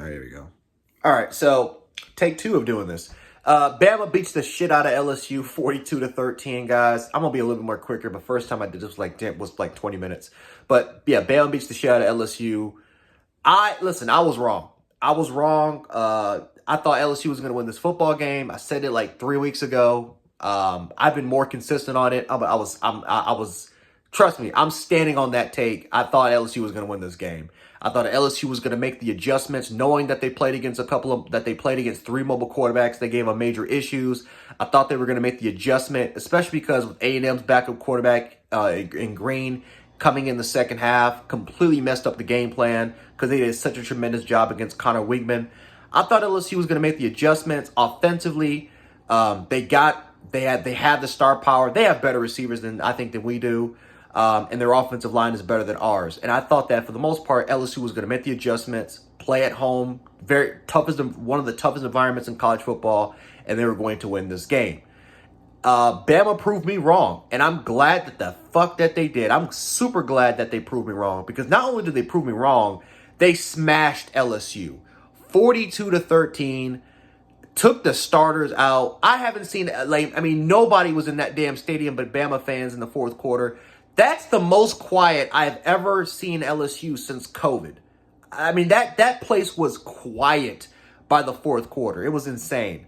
All right, here we go. All right, so take two of doing this. Bama beats the shit out of LSU 42-13, guys. I'm gonna be a little bit more quicker, but first time I did this was like 20 minutes. But yeah, Bama beats the shit out of LSU. I was wrong. I was wrong. I thought LSU was gonna win this football game. I said it like 3 weeks ago. I've been more consistent on it. Trust me, I'm standing on that take. I thought LSU was going to win this game. I thought LSU was going to make the adjustments, knowing that they played against three mobile quarterbacks. They gave them major issues. I thought they were going to make the adjustment, especially because with A&M's backup quarterback in Green coming in the second half, completely messed up the game plan because they did such a tremendous job against Connor Wigman. I thought LSU was going to make the adjustments offensively. They have the star power. They have better receivers than we do. And their offensive line is better than ours. And I thought that for the most part, LSU was going to make the adjustments, play at home, one of the toughest environments in college football, and they were going to win this game. Bama proved me wrong, and I'm glad that they did. I'm super glad that they proved me wrong, because not only did they prove me wrong, they smashed LSU 42-13. Took the starters out. I haven't seen, nobody was in that damn stadium but Bama fans in the fourth quarter. That's the most quiet I've ever seen LSU since COVID. I mean, that place was quiet by the fourth quarter. It was insane.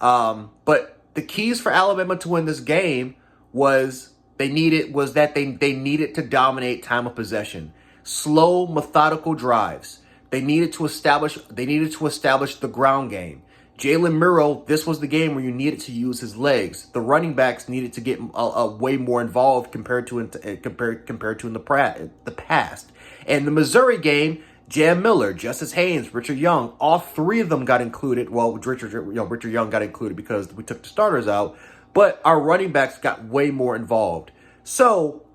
But the keys for Alabama to win this game was they needed to dominate time of possession. Slow, methodical drives. They needed to establish the ground game. Jalen Murrow, this was the game where you needed to use his legs. The running backs needed to get way more involved compared to in the past. And the Missouri game, Jam Miller, Justice Haynes, Richard Young, all three of them got included. Well, Richard Young got included because we took the starters out, but our running backs got way more involved. So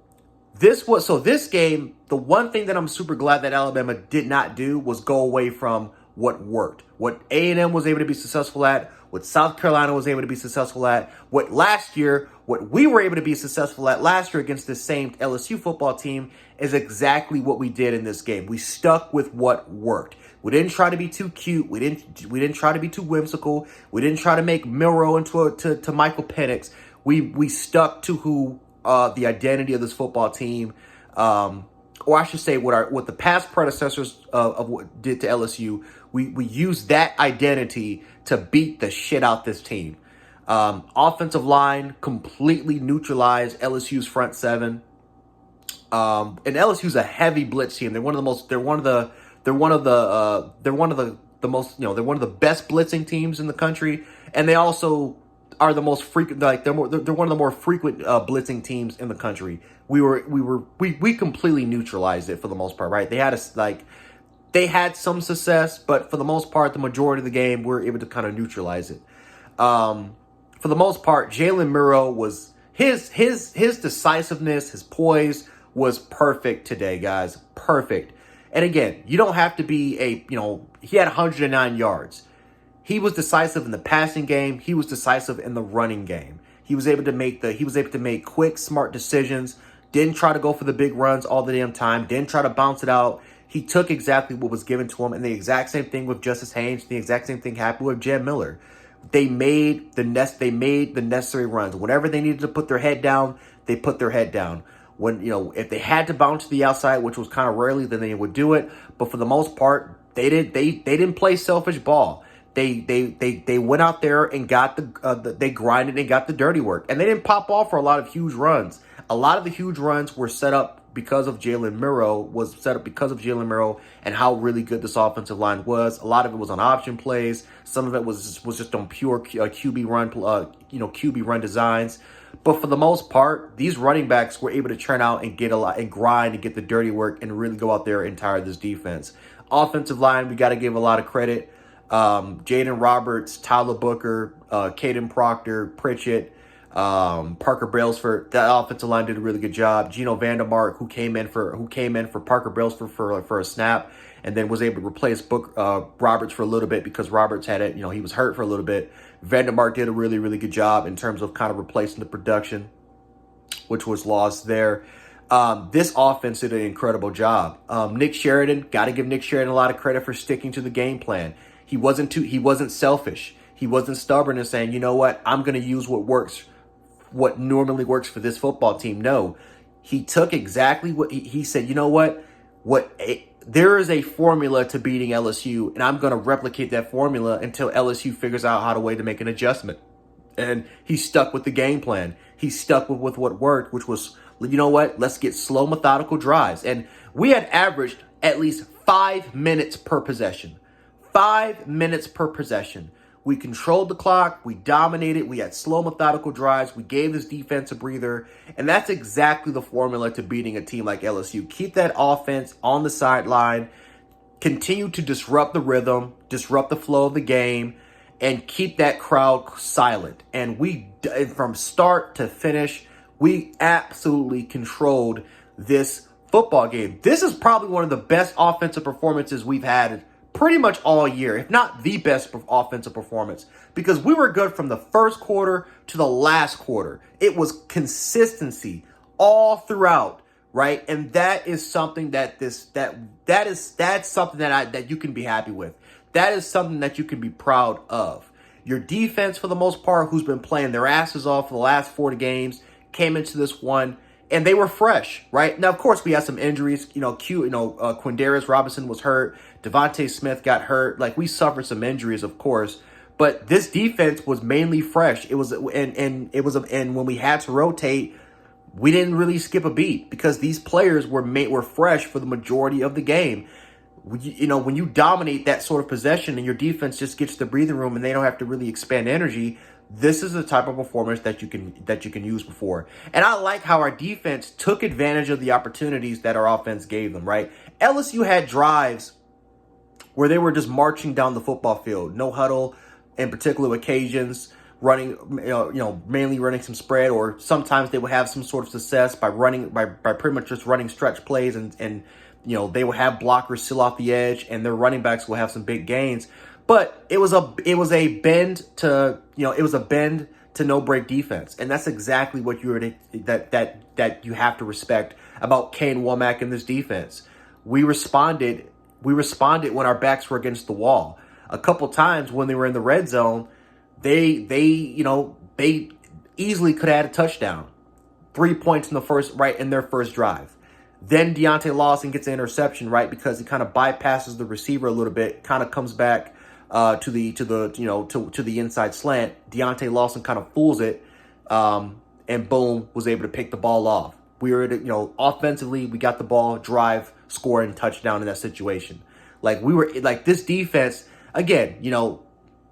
this game, the one thing that I'm super glad that Alabama did not do was go away from what worked, what A&M was able to be successful at, what South Carolina was able to be successful at, what we were able to be successful at last year against this same LSU football team is exactly what we did in this game. We stuck with what worked. We didn't try to be too cute. We didn't try to be too whimsical. We didn't try to make Milrow into Michael Penix. We stuck to who the identity of this football team, or I should say what the past predecessors of what did to LSU. We used that identity to beat the shit out this team. Offensive line completely neutralized LSU's front seven. And LSU's a heavy blitz team. They're one of the best blitzing teams in the country, and they also are the most frequent. They're one of the more frequent blitzing teams in the country. We completely neutralized it for the most part, right? They had some success, but for the most part, the majority of the game, we were able to kind of neutralize it. For the most part, Jalen Murrow was his decisiveness, his poise was perfect today, guys. Perfect. And again, you don't have to be he had 109 yards. He was decisive in the passing game. He was decisive in the running game. He was able to make quick, smart decisions. Didn't try to go for the big runs all the damn time. Didn't try to bounce it out. He took exactly what was given to him, and the exact same thing with Justice Haynes. The exact same thing happened with Jam Miller. They made the necessary runs. Whenever they needed to put their head down, they put their head down. When if they had to bounce to the outside, which was kind of rarely, then they would do it. But for the most part, they didn't play selfish ball. They went out there and got they grinded and got the dirty work, and they didn't pop off for a lot of huge runs. A lot of the huge runs were set up because of Jalen Murrow, and how really good this offensive line was. A lot of it was on option plays. Some of it was just on pure QB run designs. But for the most part, these running backs were able to turn out and get a lot and grind and get the dirty work and really go out there and tire this defense. Offensive line, we got to give a lot of credit. Jaden Roberts, Tyler Booker, Caden Proctor, Pritchett, Parker Brailsford. That offensive line did a really good job. Gino Vandermark, who came in for Parker Brailsford for a snap, and then was able to replace Roberts for a little bit because Roberts he was hurt for a little bit. Vandermark did a really, really good job in terms of kind of replacing the production, which was lost there. This offense did an incredible job. Nick Sheridan, got to give Nick Sheridan a lot of credit for sticking to the game plan. He wasn't selfish. He wasn't stubborn and saying, you know what, I'm going to use what works, what normally works for this football team. No, he took exactly what he said. You know what, there is a formula to beating LSU, and I'm going to replicate that formula until LSU figures out how to way to make an adjustment. And he stuck with the game plan. He stuck with what worked, which was, you know what, let's get slow, methodical drives. And we had averaged at least 5 minutes per possession. 5 minutes per possession. We controlled the clock. We dominated. We had slow, methodical drives. We gave this defense a breather. And that's exactly the formula to beating a team like LSU. Keep that offense on the sideline. Continue to disrupt the rhythm, disrupt the flow of the game, and keep that crowd silent. And from start to finish, we absolutely controlled this football game. This is probably one of the best offensive performances we've had pretty much all year, if not the best offensive performance, because we were good from the first quarter to the last quarter. It was consistency all throughout, right? And that is something that's something that you can be happy with. That is something that you can be proud of. Your defense, for the most part, who's been playing their asses off for the last 40 games, came into this one and they were fresh, right? Now, of course, we had some injuries. Quindarius Robinson was hurt. Devontae Smith got hurt. Like, we suffered some injuries, of course. But this defense was mainly fresh. It was, and when we had to rotate, we didn't really skip a beat because these players were fresh for the majority of the game. When you dominate that sort of possession and your defense just gets the breathing room and they don't have to really expand energy, this is the type of performance that you can use before. And I like how our defense took advantage of the opportunities that our offense gave them, right? LSU had drives where they were just marching down the football field, no huddle in particular occasions, running, mainly running some spread, or sometimes they would have some sort of success by pretty much just running stretch plays and they would have blockers still off the edge and their running backs will have some big gains. But it was a bend to no break defense, and that's exactly what that you have to respect about Kane Womack and this defense. We responded when our backs were against the wall. A couple times when they were in the red zone, they easily could have had a touchdown, 3 points in their first drive. Then Deontay Lawson gets an interception, right, because he kind of bypasses the receiver a little bit, kind of comes back to the inside slant. Deontay Lawson kind of fools it, and boom, was able to pick the ball off. We were, offensively, we got the ball, drive, score, and touchdown in that situation. This defense, again,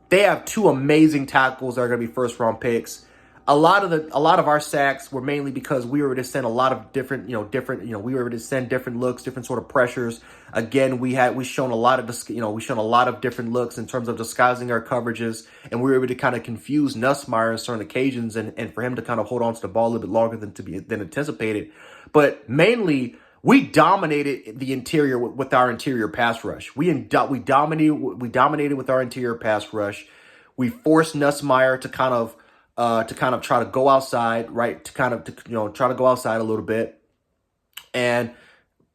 they have two amazing tackles that are going to be first round picks. A lot of our sacks were mainly because we were able to send a lot of different looks, different sort of pressures. Again, we shown a lot of different looks in terms of disguising our coverages, and we were able to kind of confuse Nussmeier on certain occasions, and for him to kind of hold on to the ball a little bit longer than anticipated. But mainly, we dominated the interior with our interior pass rush. We dominated with our interior pass rush. We forced Nussmeier to kind of try to go outside, right? Try to go outside a little bit. And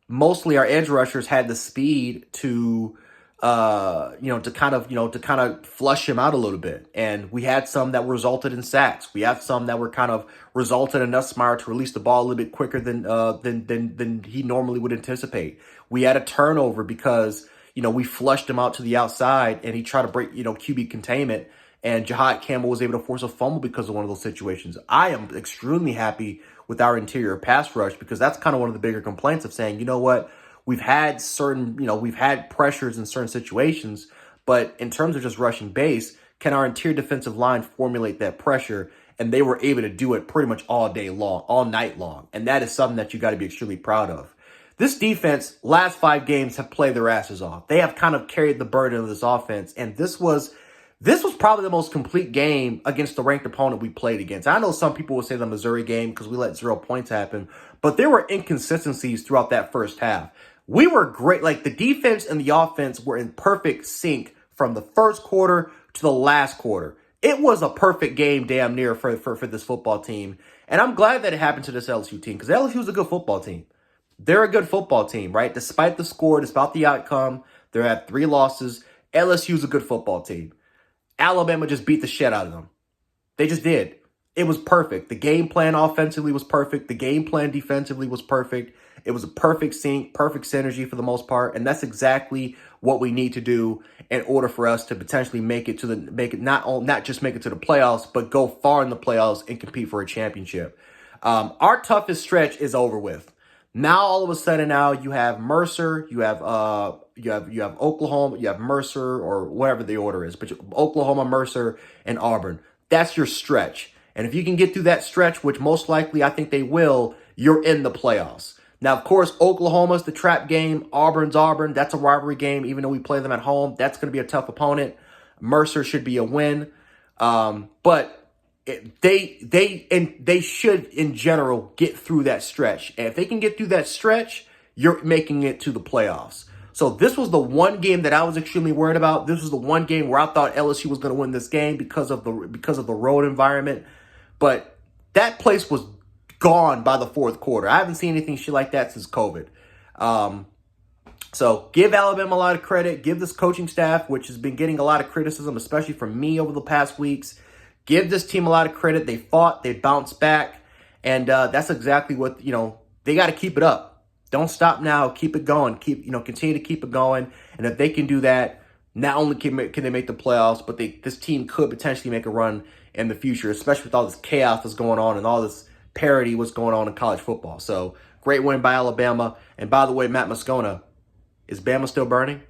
mostly our edge rushers had the speed to kind of flush him out a little bit. And we had some that resulted in sacks. We had some that were kind of resulted in Nussmeier to release the ball a little bit quicker than he normally would anticipate. We had a turnover because, we flushed him out to the outside and he tried to break, QB containment. And Jahad Campbell was able to force a fumble because of one of those situations. I am extremely happy with our interior pass rush because that's kind of one of the bigger complaints of saying, you know what, we've had pressures in certain situations, but in terms of just rushing base, can our interior defensive line formulate that pressure? And they were able to do it pretty much all day long, all night long. And that is something that you got to be extremely proud of. This defense, last 5 games, have played their asses off. They have kind of carried the burden of this offense. And this was probably the most complete game against the ranked opponent we played against. I know some people will say the Missouri game because we let 0 points happen, but there were inconsistencies throughout that first half. We were great. The defense and the offense were in perfect sync from the first quarter to the last quarter. It was a perfect game damn near for this football team. And I'm glad that it happened to this LSU team because LSU is a good football team. They're a good football team, right? Despite the score, despite the outcome, they're at 3 losses. LSU is a good football team. Alabama just beat the shit out of them. They just did. It was perfect. The game plan offensively was perfect. The game plan defensively was perfect. It was a perfect sync, perfect synergy for the most part, and that's exactly what we need to do in order for us to potentially not just make it to the playoffs, but go far in the playoffs and compete for a championship. Our toughest stretch is over with. Now all of a sudden, now you have Mercer, you have Oklahoma, you have Mercer or whatever the order is, but Oklahoma, Mercer, and Auburn. That's your stretch. And if you can get through that stretch, which most likely I think they will, you're in the playoffs. Now, of course, Oklahoma's the trap game. Auburn's Auburn. That's a rivalry game, even though we play them at home. That's going to be a tough opponent. Mercer should be a win. But they should, in general, get through that stretch. And if they can get through that stretch, you're making it to the playoffs. So this was the one game that I was extremely worried about. This was the one game where I thought LSU was going to win this game because of the road environment. But that place was gone by the fourth quarter. I haven't seen anything shit like that since COVID. So give Alabama a lot of credit. Give this coaching staff, which has been getting a lot of criticism, especially from me over the past weeks. Give this team a lot of credit. They fought. They bounced back. And that's exactly what, they got to keep it up. Don't stop now. Keep it going. Continue to keep it going. And if they can do that, not only can they make the playoffs, but this team could potentially make a run in the future, especially with all this chaos that's going on and all this parity what's going on in college football. So great win by Alabama. And by the way, Matt Moscona, is Bama still burning?